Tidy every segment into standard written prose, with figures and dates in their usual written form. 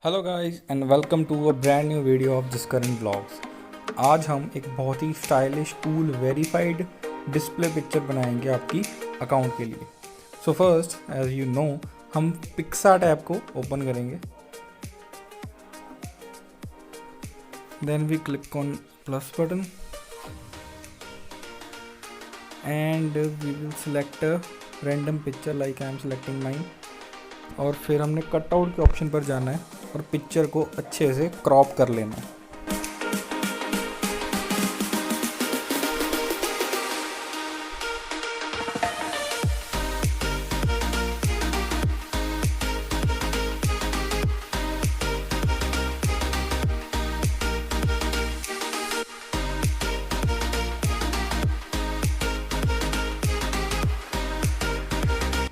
Hello guys and welcome to a brand new video of Jaskaran vlogs. आज हम एक बहुत ही stylish cool verified display picture बनाएंगे आपकी अकाउंट के लिए। So first as you know हम पिक्सार्ट ऐप को ओपन करेंगे, then we click on plus button and we will select a random picture like I am selecting mine. और फिर हमने कटआउट के ऑप्शन पर जाना है और पिक्चर को अच्छे से क्रॉप कर लेना है।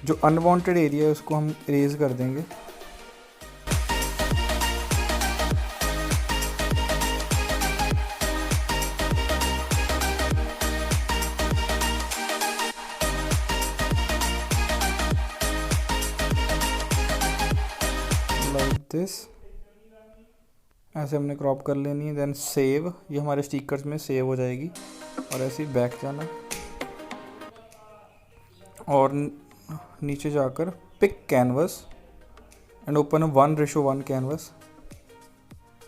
जो अनवांटेड एरिया है उसको हम इरेज कर देंगे। लाइक दिस, ऐसे हमने क्रॉप कर लेनी है। देन सेव, ये हमारे स्टिकर्स में सेव हो जाएगी। और ऐसे ही बैक जाना और नीचे जाकर pick canvas and open 1:1 canvas.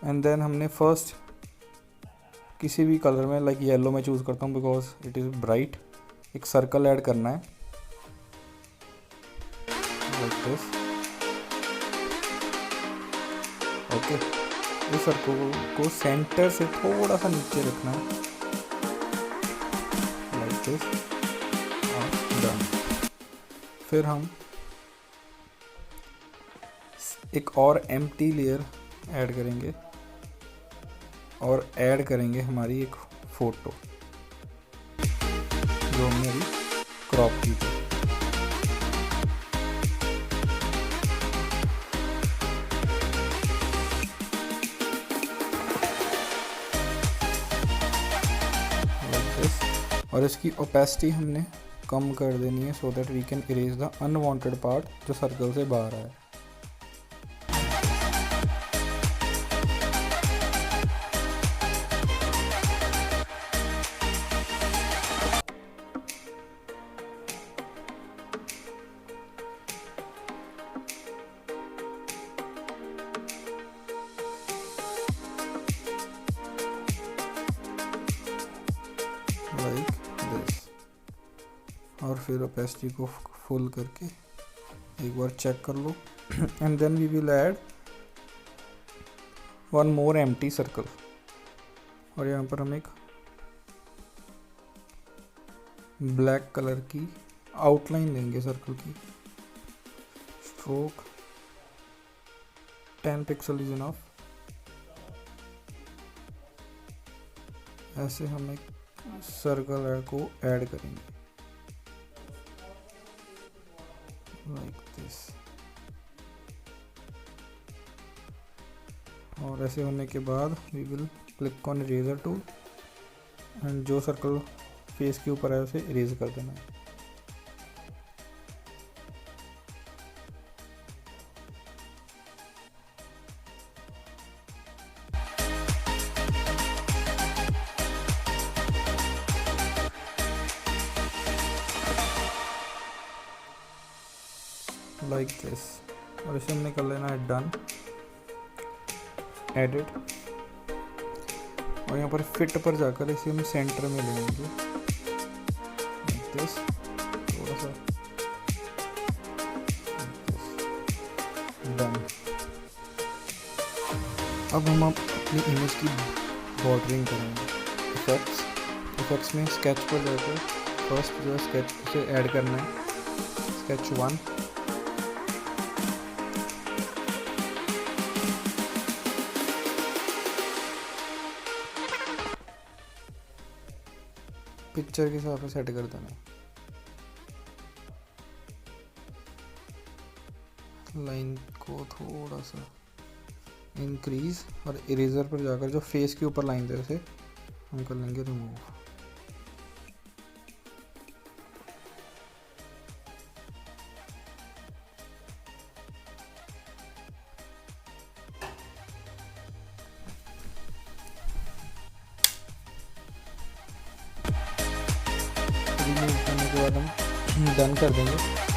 And then हमने फर्स्ट किसी भी कलर में लाइक येलो में चूज़ करता हूँ बिकॉज इट इज़ ब्राइट, एक सर्कल ऐड करना है लाइक दिस। ओके, इस सर्कल को सेंटर से थोड़ा सा नीचे रखना है लाइक दिस और डन। फिर हम एक और एम्प्टी लेयर ऐड करेंगे और ऐड करेंगे हमारी एक फ़ोटो जो हमने अभी क्रॉप की थी। और इसकी ओपेसिटी हमने कम कर देनी है so that we can erase the unwanted part जो सर्कल से बाहर आए। Like this. और फिर ओपेसिटी को फुल करके एक बार चेक कर लो and then we will add one more empty circle. और यहाँ पर हम एक ब्लैक कलर की आउटलाइन देंगे सर्कल की। Stroke 10 pixel is enough. ऐसे हम एक सर्कल को ऐड करेंगे लाइक दिस। और ऐसे होने के बाद we will click on eraser tool and जो सर्कल फेस के ऊपर है उसे इरेज कर देना है। Like this. और इसे हमने कर लेना है डन, एडिट। और यहाँ पर फिट पर जाकर इसे हम सेंटर में लेंगे लाइक दिस, थोड़ा सा डन। अब हम अपनी इमेज की बॉर्डरिंग करेंगे। इफेक्ट्स में स्केच पर जाकर फर्स्ट जो स्केच उसे ऐड करना है, स्केच 1। पिक्चर के हिसाब से सेट कर देना। लाइन को थोड़ा सा इंक्रीज और इरेजर पर जाकर जो फेस के ऊपर लाइन है उसे हम कर लेंगे रिमूव। उसके बाद हम डन कर देंगे।